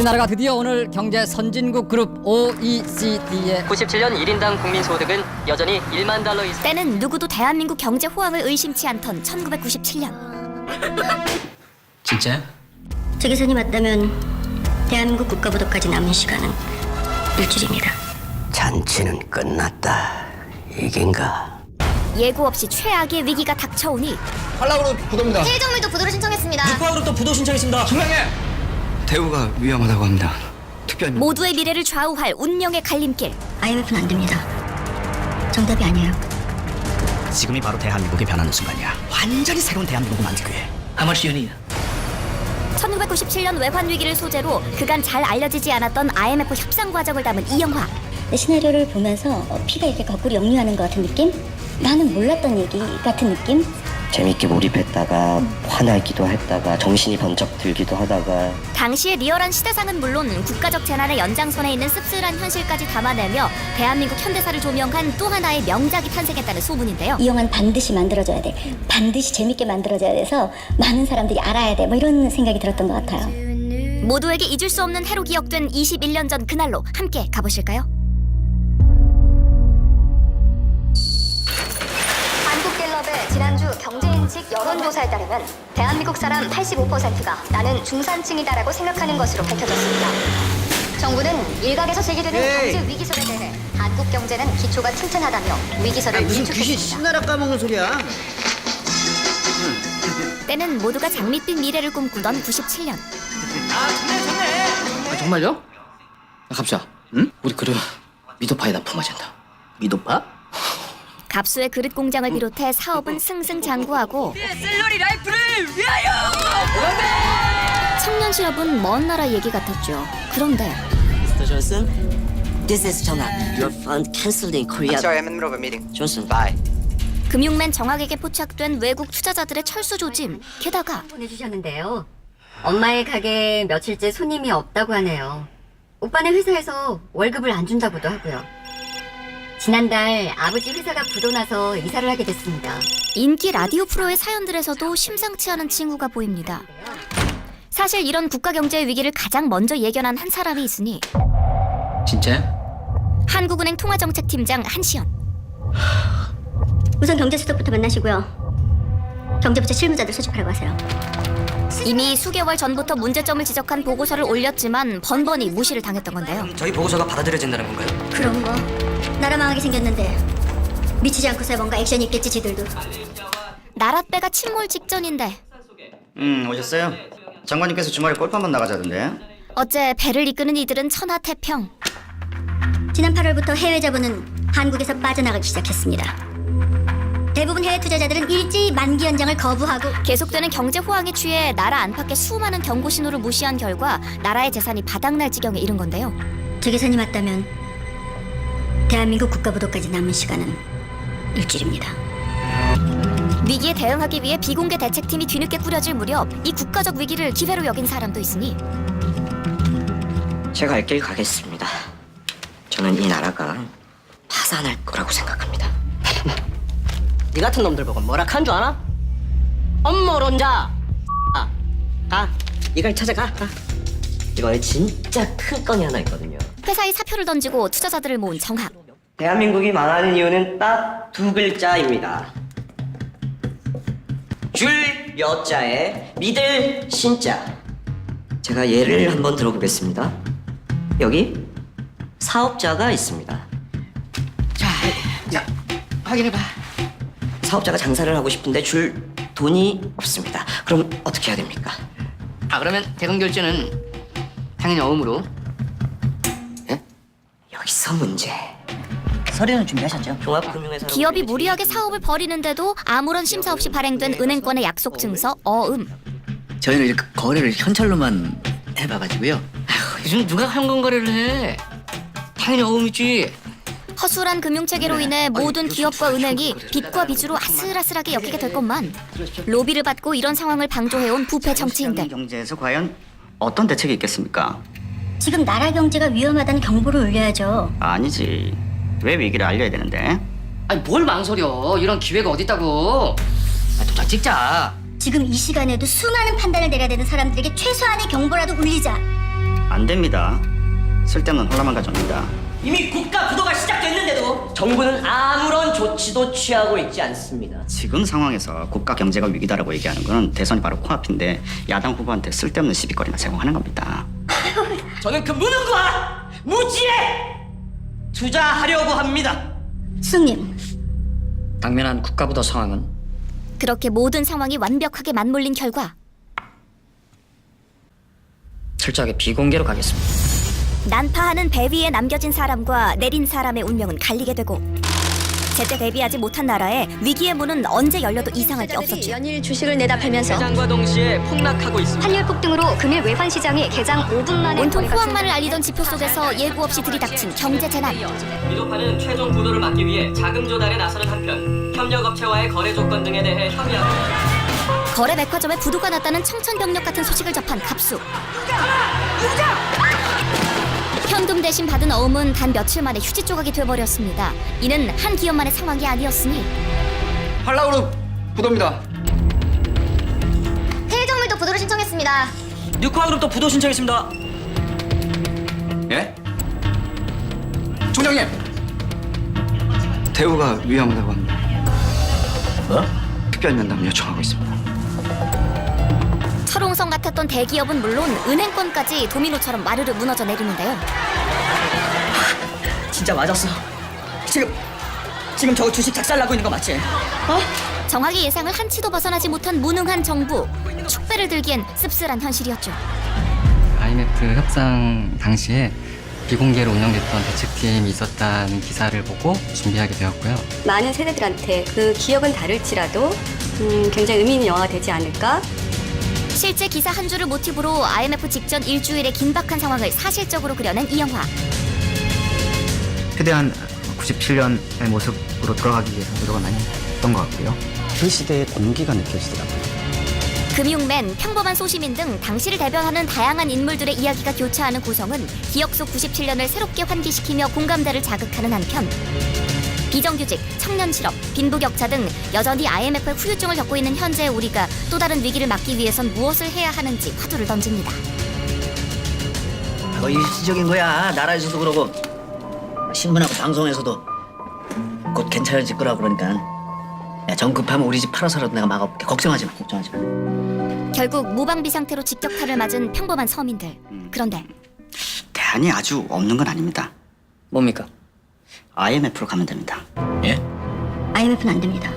우리나라가 드디어 오늘 경제 선진국 그룹 OECD에 97년 1인당 국민소득은 여전히 1만 달러 이상. 때는 누구도 대한민국 경제 호황을 의심치 않던 1997년. 진짜야? 제 계산이 맞다면 대한민국 국가부도까지 남은 시간은 일주일입니다. 잔치는 끝났다. 이긴가? 예고 없이 최악의 위기가 닥쳐오니 한락으로 부도입니다. 해외정밀도 부도를 신청했습니다. 육파으로 또 부도 신청했습니다. 중앙에 대우가 위험하다고 합니다. 특별히 모두의 미래를 좌우할 운명의 갈림길. IMF는 안 됩니다. 정답이 아니에요. 지금이 바로 대한민국이 변하는 순간이야. 완전히 새로운 대한민국을 만들기 위해. 아마 시연이 1997년 외환 위기를 소재로 그간 잘 알려지지 않았던 IMF 협상 과정을 담은 이 영화. 내 시나리오를 보면서 피가 이렇게 거꾸로 역류하는 것 같은 느낌? 나는 몰랐던 얘기 같은 느낌? 재밌게 몰입했다가 화나기도 했다가 정신이 번쩍 들기도 하다가 당시의 리얼한 시대상은 물론 국가적 재난의 연장선에 있는 씁쓸한 현실까지 담아내며 대한민국 현대사를 조명한 또 하나의 명작이 탄생했다는 소문인데요. 이 영화는 반드시 만들어져야 돼. 반드시 재밌게 만들어져야 돼서 많은 사람들이 알아야 돼. 뭐 이런 생각이 들었던 것 같아요. 모두에게 잊을 수 없는 해로 기억된 21년 전 그날로 함께 가보실까요? 한국갤럽의 지난주 경제인식 여론조사에 따르면 대한민국 사람 85%가 나는 중산층이다라고 생각하는 것으로 밝혀졌습니다. 정부는 일각에서 제기되는 경제 위기설에 대해 한국 경제는 기초가 튼튼하다며 위기설을 무슨 귀신 일축했습니다. 신나라 까먹는 소리야. 때는 모두가 장밋빛 미래를 꿈꾸던 97년. 아, 정말요? 갑시다. 응? 우리 그릇 미도파에다 품어진다. 미도파? 갑수의 그릇 공장을 비롯해 사업은 승승장구하고 셀러리 라이프를 위하여! 청년 실업은 먼 나라 얘기 같았죠. 그런데 Mr. Johnson, this is Jonah. Your fund cancelled in Korea. Sorry, I'm in the middle of a meeting. Johnson, Bye. 금융맨 정학에게 포착된 외국 투자자들의 철수 조짐. 게다가 보내주셨는데요. 엄마의 가게에 며칠째 손님이 없다고 하네요. 오빠네 회사에서 월급을 안 준다고도 하고요. 지난달 아버지 회사가 부도나서 이사를 하게 됐습니다. 인기 라디오 프로의 사연들에서도 심상치 않은 징후가 보입니다. 사실 이런 국가 경제의 위기를 가장 먼저 예견한 한 사람이 있으니 진짜야? 한국은행 통화정책팀장 한시연. 우선 경제수석부터 만나시고요. 경제부처 실무자들 소집하라고 하세요. 이미 수개월 전부터 문제점을 지적한 보고서를 올렸지만 번번이 무시를 당했던 건데요. 저희 보고서가 받아들여진다는 건가요? 그런 거 나라 망하게 생겼는데 미치지 않고서야 뭔가 액션이 있겠지 지들도. 나랏배가 침몰 직전인데 오셨어요? 장관님께서 주말에 골프 한번 나가자던데. 어째 배를 이끄는 이들은 천하태평. 지난 8월부터 해외 자본은 한국에서 빠져나가기 시작했습니다. 대부분 해외 투자자들은 일제히 만기 연장을 거부하고 계속되는 경제 호황에 취해 나라 안팎의 수많은 경고 신호를 무시한 결과 나라의 재산이 바닥날 지경에 이른 건데요. 제 계산이 맞다면 대한민국 국가부도까지 남은 시간은 일주일입니다. 위기에 대응하기 위해 비공개 대책팀이 뒤늦게 꾸려질 무렵 이 국가적 위기를 기회로 여긴 사람도 있으니 제가 갈 길 가겠습니다. 저는 이 나라가 파산할 거라고 생각합니다. 네 같은 놈들 보고 뭐라 한 줄 아나? 업무론자! 가, 이걸 찾아가. 이거에 진짜 큰 건이 하나 있거든요. 회사에 사표를 던지고 투자자들을 모은 정학. 대한민국이 망하는 이유는 딱 두 글자입니다. 줄 여자에 믿을 신자. 제가 예를 한번 들어보겠습니다. 여기 사업자가 있습니다. 자, 확인해봐. 사업자가 장사를 하고 싶은데 줄 돈이 없습니다. 그럼 어떻게 해야 됩니까? 그러면 대금 결제는 당연히 어음으로. 여기서 문제. 서류는 준비하셨죠? 종합금융회사 기업이 무리하게 사업을 벌이는데도 아무런 심사 없이 발행된 은행권의 약속 증서 어음. 저희는 이렇게 거래를 현찰로만 해봐가지고요. 요즘 누가 현금 거래를 해? 당연히 어음이지. 허술한 금융체계로 인해 모든 기업과 은행이 빚과 빚으로 아슬아슬하게 엮이게 될 것만 로비를 받고 이런 상황을 방조해온 부패 정치인들. 경제에서 과연 어떤 대책이 있겠습니까? 지금 나라 경제가 위험하다는 경보를 울려야죠. 아니지. 왜 위기를 알려야 되는데? 아니 뭘 망설여? 이런 기회가 어디 있다고? 도장 찍자. 지금 이 시간에도 수많은 판단을 내려야 되는 사람들에게 최소한의 경보라도 울리자. 안 됩니다. 쓸데없는 혼란만 가져옵니다. 이미 국가 부도가 시작됐는데도 정부는 아무런 조치도 취하고 있지 않습니다. 지금 상황에서 국가 경제가 위기다라고 얘기하는 거는 대선이 바로 코앞인데 야당 후보한테 쓸데없는 시비거리나 제공하는 겁니다. 저는 그 무능과 무지에 투자하려고 합니다. 스님, 당면한 국가부도 상황은 그렇게 모든 상황이 완벽하게 맞물린 결과 철저하게 비공개로 가겠습니다. 난파하는 배 위에 남겨진 사람과 내린 사람의 운명은 갈리게 되고 제때 대비하지 못한 나라에 위기의 문은 언제 열려도 이상할 게 없었죠. 연일 주식을 내다 팔면서 대장과 동시에 폭락하고 있습니다. 환율 폭등으로 금일 외환 시장이 개장 5분 만에 온통 거래가 호황만을 알리던 지표 속에서 예고 없이 들이닥친 경제 재난. 미도파는 최종 부도를 막기 위해 자금 조달에 나서는 한편 협력업체와의 거래 조건 등에 대해 협의하고 거래 백화점에 부도가 났다는 청천벽력 같은 소식을 접한 갑수. 현금 대신 받은 어음은 단 며칠 만에 휴지 조각이 돼버렸습니다. 이는 한 기업만의 상황이 아니었으니 한라그룹 부도입니다. 해외정밀도 부도를 신청했습니다. 뉴카그룹도 부도 신청했습니다. 예? 총장님! 대우가 위험하다고 합니다. 뭐? 특별 면담 요청하고 있습니다. 철옹성 같았던 대기업은 물론 은행권까지 도미노처럼 마르르 무너져 내리는데요. 진짜 맞았어. 지금 저거 주식 작살나고 있는 거 맞지? 정확히 예상을 한치도 벗어나지 못한 무능한 정부. 축배를 들기엔 씁쓸한 현실이었죠. IMF 협상 당시에 비공개로 운영됐던 대책팀이 있었다는 기사를 보고 준비하게 되었고요. 많은 세대들한테 그 기억은 다를지라도 굉장히 의미 있는 영화가 되지 않을까? 실제 기사 한 줄을 모티브로 IMF 직전 일주일의 긴박한 상황을 사실적으로 그려낸 이 영화. 최대한 97년의 모습으로 돌아가기 위해서 노력을 많이 했던 것 같고요. 그 시대의 공기가 느껴지더라고요. 금융맨, 평범한 소시민 등 당시를 대변하는 다양한 인물들의 이야기가 교차하는 구성은 기억 속 97년을 새롭게 환기시키며 공감대를 자극하는 한편 비정규직, 청년 실업, 빈부격차 등 여전히 IMF의 후유증을 겪고 있는 현재의 우리가 또 다른 위기를 막기 위해선 무엇을 해야 하는지 화두를 던집니다. 그거 일시적인 거야. 나라에서도 그러고 신문하고 방송에서도 곧 괜찮아질 거라고 그러니까 야, 정 급하면 우리 집 팔아서라도 내가 막아볼게. 걱정하지 마. 결국 무방비 상태로 직격탄을 맞은 평범한 서민들. 그런데 대안이 아주 없는 건 아닙니다. 뭡니까? IMF로 가면 됩니다. 예? IMF는 안 됩니다.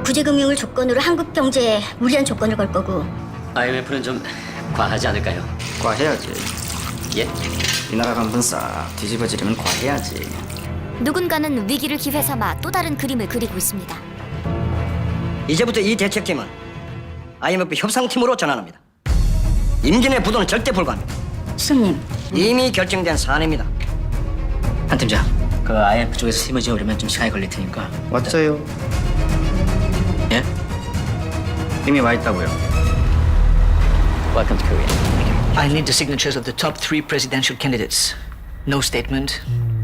구제금융을 조건으로 한국 경제에 무리한 조건을 걸 거고 IMF는 좀 과하지 않을까요? 과해야지. 예? 이 나라가 한번 싹 뒤집어지려면 과해야지. 누군가는 위기를 기회 삼아 또 다른 그림을 그리고 있습니다. 이제부터 이 대책팀은 IMF 협상팀으로 전환합니다. 임기 내 부도는 절대 불가합니다. 스님, 이미 결정된 사안입니다. 한 팀장, 그 IMF 쪽에서 힘을 지으려면 좀 시간이 걸릴 테니까. 왔어요. 예? 이미 와 있다고요. Welcome to Korea. I need the signatures of the top 3 presidential candidates. No statement,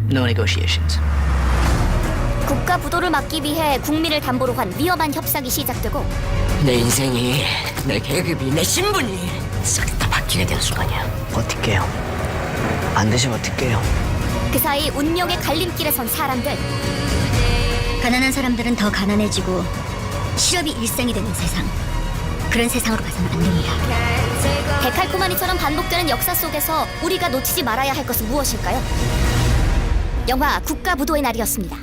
no negotiations. 국가 부도를 막기 위해 국민을 담보로 한 위험한 협상이 시작되고 내 인생이, 내 계급이, 내 신분이 싹 다 바뀌게 되는 순간이야. 어떡해요? 안 되시면 어떡해요? 그 사이 운명의 갈림길에 선 사람들. 가난한 사람들은 더 가난해지고 실업이 일상이 되는 세상. 그런 세상으로 가서는 안 됩니다. 데칼코마니처럼 반복되는 역사 속에서 우리가 놓치지 말아야 할 것은 무엇일까요? 영화 국가 부도의 날이었습니다.